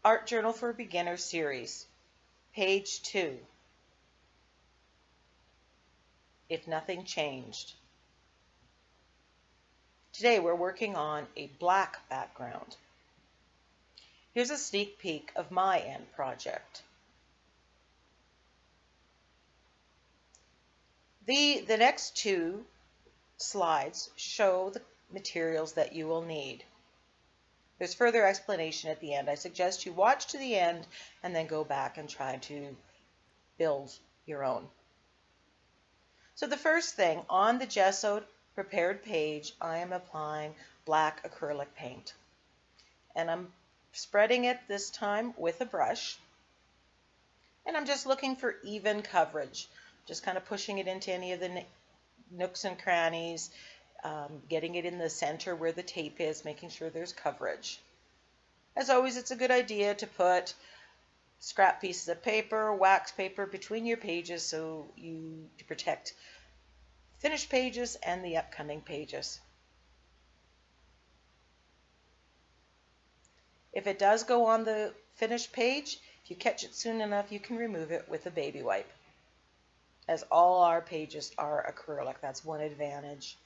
Art Journal for Beginners series, page 2. If nothing changed. Today we're working on a black background. Here's a sneak peek of my end project. The next two slides show the materials that you will need. There's further explanation at the end. I suggest you watch to the end and then go back and try to build your own. So the first thing, on the gessoed prepared page, I am applying black acrylic paint. And I'm spreading it this time with a brush. And I'm just looking for even coverage. Just kind of pushing it into any of the nooks and crannies, getting it in the center where the tape is, making sure there's coverage. As always, it's a good idea to put scrap pieces of paper, wax paper between your pages so you protect finished pages and the upcoming pages. If it does go on the finished page, if you catch it soon enough, you can remove it with a baby wipe. As all our pages are acrylic, that's one advantage.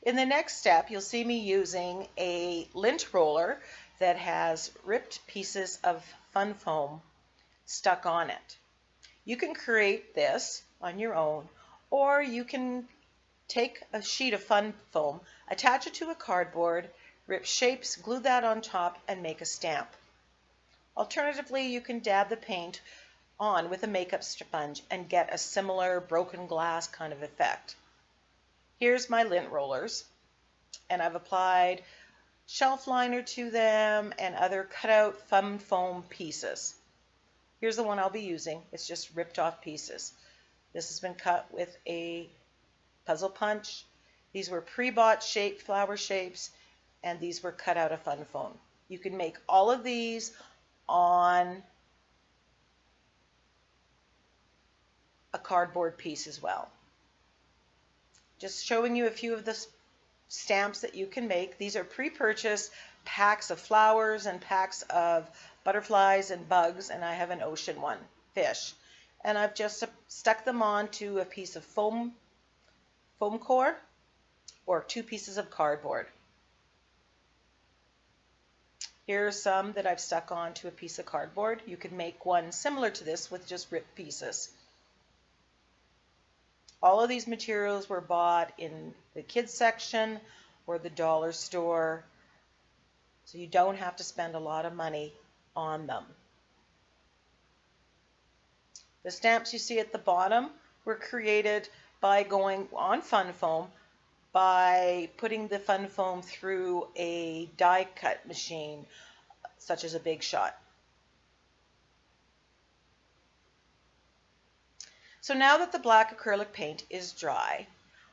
In the next step, you'll see me using a lint roller that has ripped pieces of fun foam stuck on it. You can create this on your own, or you can take a sheet of fun foam, attach it to a cardboard, rip shapes, glue that on top, and make a stamp. Alternatively, you can dab the paint on with a makeup sponge and get a similar broken glass kind of effect. Here's my lint rollers, and I've applied shelf liner to them and other cutout fun foam pieces. Here's the one I'll be using. It's just ripped off pieces. This has been cut with a puzzle punch. These were pre-bought shaped flower shapes, and these were cut out of fun foam. You can make all of these on a cardboard piece as well. Just showing you a few of the stamps that you can make. These are pre-purchased packs of flowers and packs of butterflies and bugs, and I have an ocean one, fish. And I've just stuck them onto a piece of foam core or 2 pieces of cardboard. Here's some that I've stuck onto a piece of cardboard. You could make one similar to this with just ripped pieces. All of these materials were bought in the kids section or the dollar store, so you don't have to spend a lot of money on them. The stamps you see at the bottom were created by going on fun foam, by putting the fun foam through a die cut machine, such as a Big Shot. So now that the black acrylic paint is dry,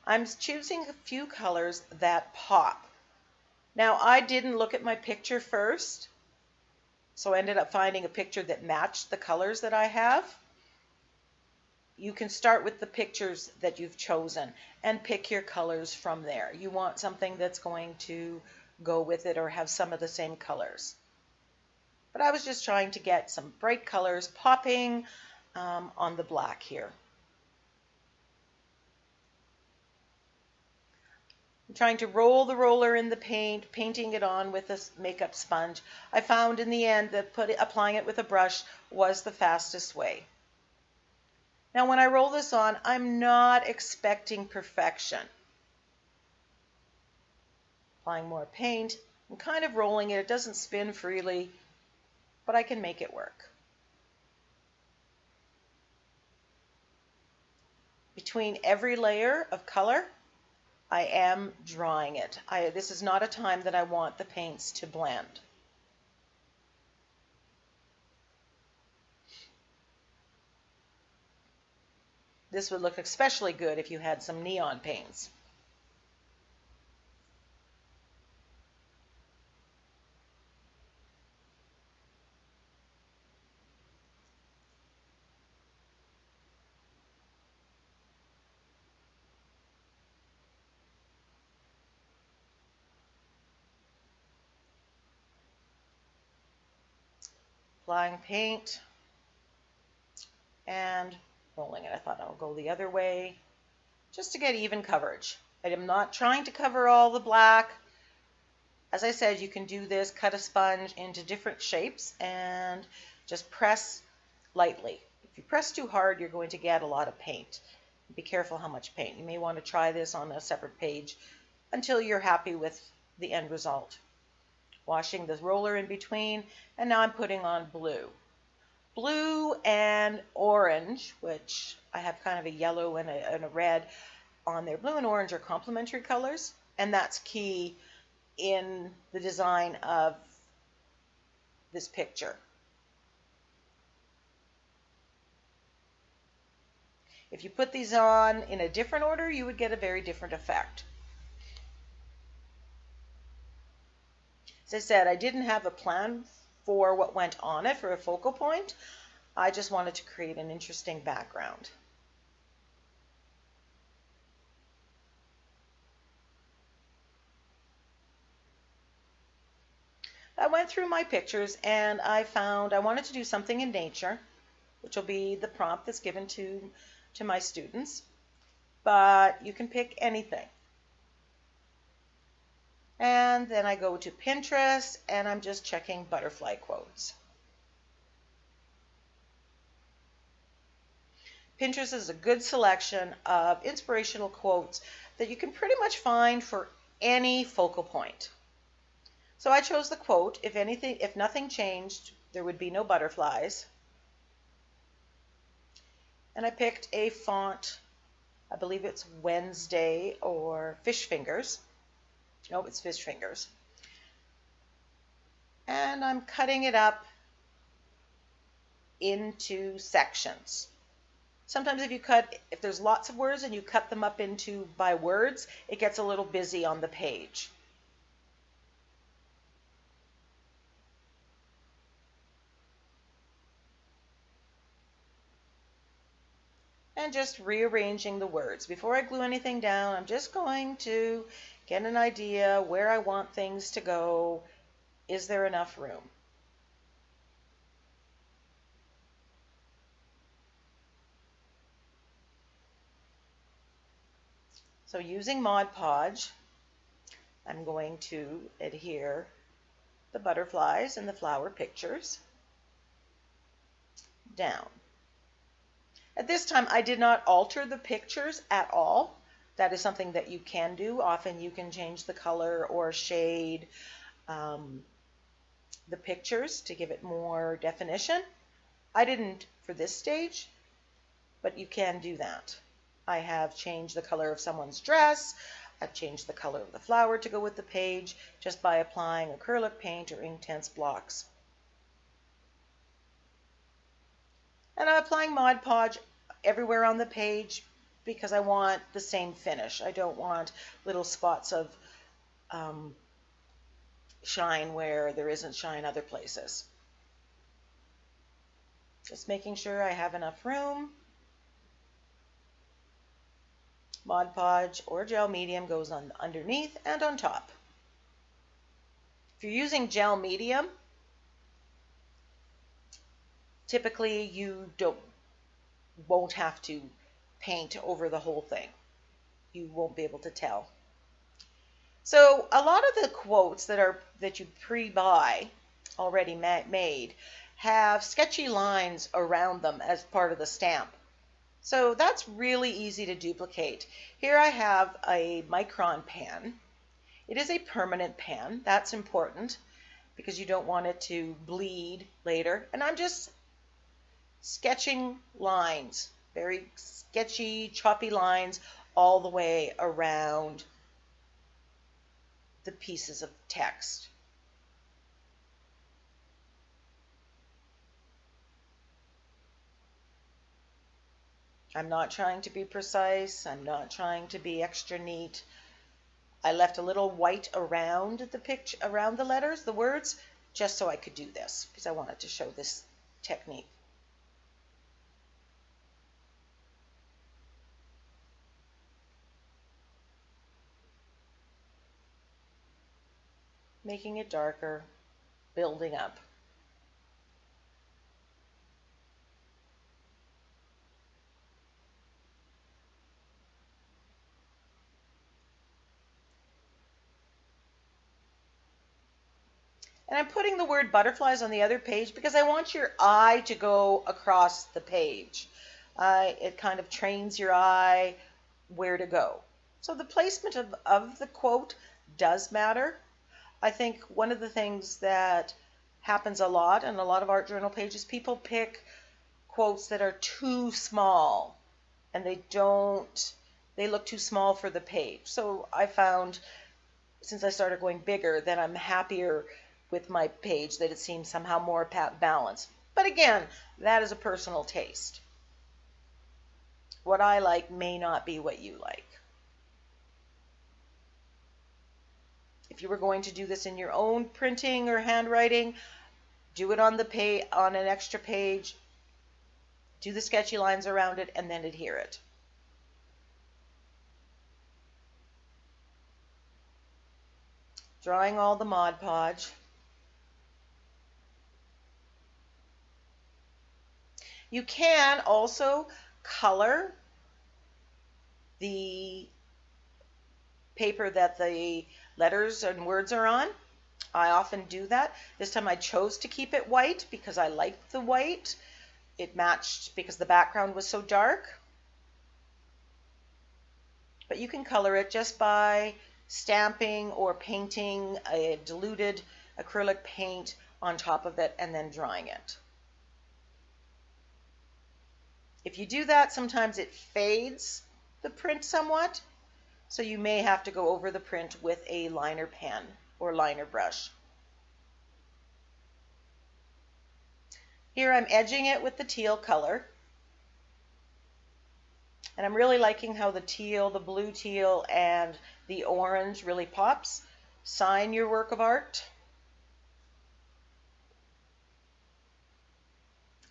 I'm choosing a few colors that pop. Now, I didn't look at my picture first, so I ended up finding a picture that matched the colors that I have. You can start with the pictures that you've chosen and pick your colors from there. You want something that's going to go with it or have some of the same colors. But I was just trying to get some bright colors popping on the black here. I'm trying to roll the roller in the paint, painting it on with a makeup sponge. I found in the end that applying it with a brush was the fastest way. Now when I roll this on, I'm not expecting perfection. Applying more paint, I'm kind of rolling it. It doesn't spin freely, but I can make it work. Between every layer of color, I am drying it. This is not a time that I want the paints to blend. This would look especially good if you had some neon paints. applying paint and rolling it. I thought I'll go the other way just to get even coverage. I am not trying to cover all the black. As I said, you can do this, cut a sponge into different shapes and just press lightly. If you press too hard, you're going to get a lot of paint. Be careful how much paint. You may want to try this on a separate page until you're happy with the end result. Washing the roller in between, and now I'm putting on blue. Blue and orange, which I have kind of a yellow and a red on there. Blue and orange are complementary colors, and that's key in the design of this picture. If you put these on in a different order, you would get a very different effect. As I said, I didn't have a plan for what went on it for a focal point. I just wanted to create an interesting background. I went through my pictures and I found I wanted to do something in nature, which will be the prompt that's given to my students, but you can pick anything. And then I go to Pinterest and I'm just checking butterfly quotes. Pinterest is a good selection of inspirational quotes that you can pretty much find for any focal point. So I chose the quote, if nothing changed, there would be no butterflies. And I picked a font, I believe it's Wednesday or Fish Fingers. No, it's Fish Fingers. And I'm cutting it up into sections. Sometimes if there's lots of words and you cut them up by words, it gets a little busy on the page. And just rearranging the words. Before I glue anything down, I'm just going to get an idea where I want things to go. Is there enough room? So using Mod Podge, I'm going to adhere the butterflies and the flower pictures down. At this time, I did not alter the pictures at all. That is something that you can do. Often you can change the color or shade the pictures to give it more definition. I didn't for this stage, but you can do that. I have changed the color of someone's dress. I've changed the color of the flower to go with the page just by applying acrylic paint or Inktense blocks. And I'm applying Mod Podge everywhere on the page because I want the same finish. I don't want little spots of shine where there isn't shine other places. Just making sure I have enough room. Mod Podge or gel medium goes on underneath and on top. If you're using gel medium, typically you won't have to paint over the whole thing. You won't be able to tell. So a lot of the quotes that you pre-buy already made have sketchy lines around them as part of the stamp. So that's really easy to duplicate. Here I have a Micron pen. It is a permanent pen. That's important because you don't want it to bleed later. And I'm just sketching lines, very sketchy, choppy lines all the way around the pieces of text. I'm not trying to be precise. I'm not trying to be extra neat. I left a little white around the picture, around the letters, the words, just so I could do this because I wanted to show this technique. Making it darker, building up. And I'm putting the word butterflies on the other page because I want your eye to go across the page. It kind of trains your eye where to go. So the placement of the quote does matter. I think one of the things that happens a lot in a lot of art journal pages, people pick quotes that are too small and they look too small for the page. So I found since I started going bigger that I'm happier with my page, that it seems somehow more balanced. But again, that is a personal taste. What I like may not be what you like. If you were going to do this in your own printing or handwriting, do it on on an extra page, do the sketchy lines around it, and then adhere it. Drawing all the Mod Podge. You can also color the paper that the letters and words are on. I often do that. This time I chose to keep it white because I liked the white. It matched because the background was so dark. But you can color it just by stamping or painting a diluted acrylic paint on top of it and then drying it. If you do that, sometimes it fades the print somewhat, so you may have to go over the print with a liner pen or liner brush. Here I'm edging it with the teal color, and I'm really liking how the teal, the blue teal, and the orange really pops. Sign your work of art.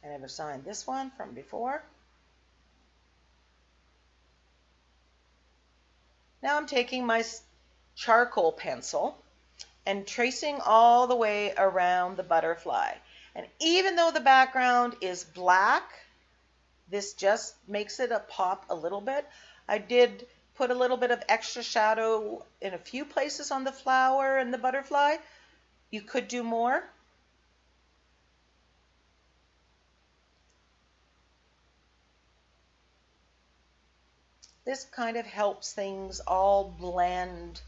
I never signed this one from before. Now I'm taking my charcoal pencil and tracing all the way around the butterfly. And even though the background is black, this just makes it a pop a little bit. I did put a little bit of extra shadow in a few places on the flower and the butterfly. You could do more. This kind of helps things all blend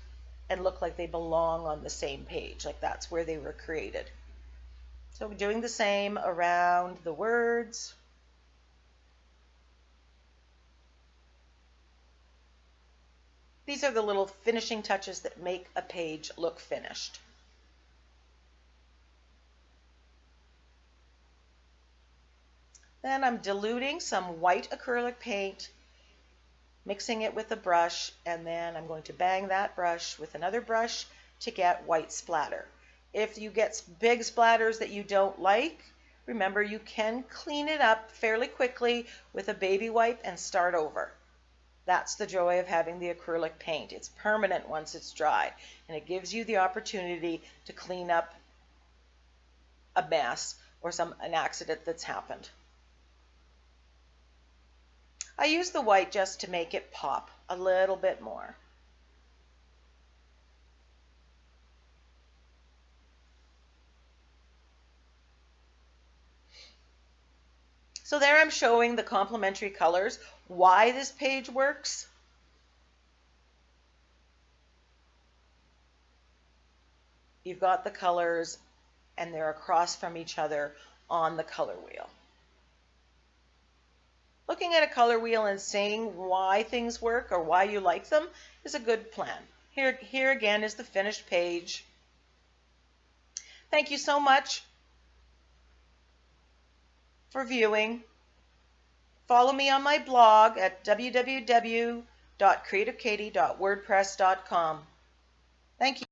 and look like they belong on the same page, like that's where they were created. So doing the same around the words. These are the little finishing touches that make a page look finished. Then I'm diluting some white acrylic paint, mixing it with a brush, and then I'm going to bang that brush with another brush to get white splatter. If you get big splatters that you don't like, remember you can clean it up fairly quickly with a baby wipe and start over. That's the joy of having the acrylic paint. It's permanent once it's dry, and it gives you the opportunity to clean up a mess or an accident that's happened. I use the white just to make it pop a little bit more. So there I'm showing the complementary colors, why this page works. You've got the colors and they're across from each other on the color wheel. Looking at a color wheel and saying why things work or why you like them is a good plan. Here again is the finished page. Thank you so much for viewing. Follow me on my blog at www.creativekatie.wordpress.com. Thank you.